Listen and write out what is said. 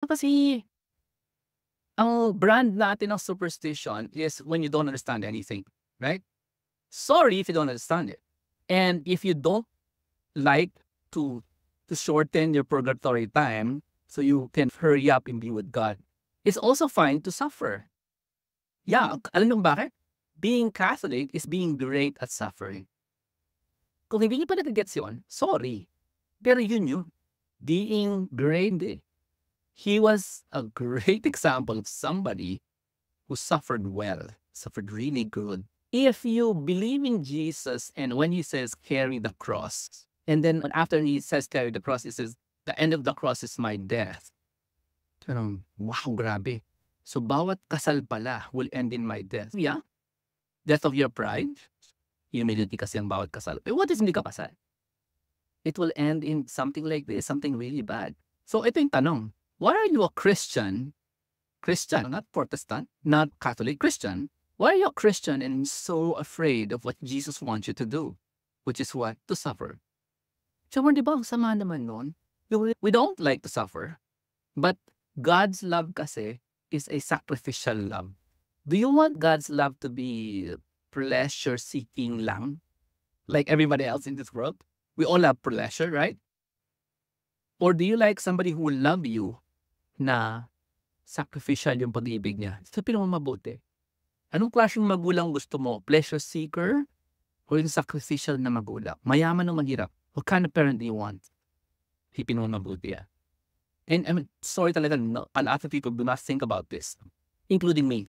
Kasi ang brand natin ng superstition is when you don't understand anything, right? Sorry if you don't understand it. And if you don't like to shorten your purgatory time so you can hurry up and be with God, it's also fine to suffer. Yeah, alam mo bakit? Being Catholic is being great at suffering. Kung hindi niyo pa nagigets yun, sorry. Pero yun. Being great, he was a great example of somebody who suffered well, suffered really good. If you believe in Jesus and when he says carry the cross, and then after he says carry the cross, he says the end of the cross is my death. Pero, wow, grabe. So bawat kasal pala will end in my death. Yeah, death of your pride. Humility kasi ang bawat kasal. But what if hindi ka kasal? It will end in something like this, something really bad. So ito yung tanong, why are you a Christian, not Protestant, not Catholic, Christian? Why are you a Christian and so afraid of what Jesus wants you to do? Which is what? To suffer. So, di ba, ang sama naman nun? We don't like to suffer. But God's love kasi is a sacrificial love. Do you want God's love to be pleasure-seeking lang? Like everybody else in this world? We all have pleasure, right? Or do you like somebody who will love you na sacrificial yung pag-ibig niya? Sabihin mo mabuti. Anong klaseng magulang gusto mo? Pleasure seeker o yung sacrificial na magulang? Mayaman o mahirap? What kind of parent do you want? Hipin mo mabuti. And I mean, sorry talaga, no, a lot of people do not think about this, including me.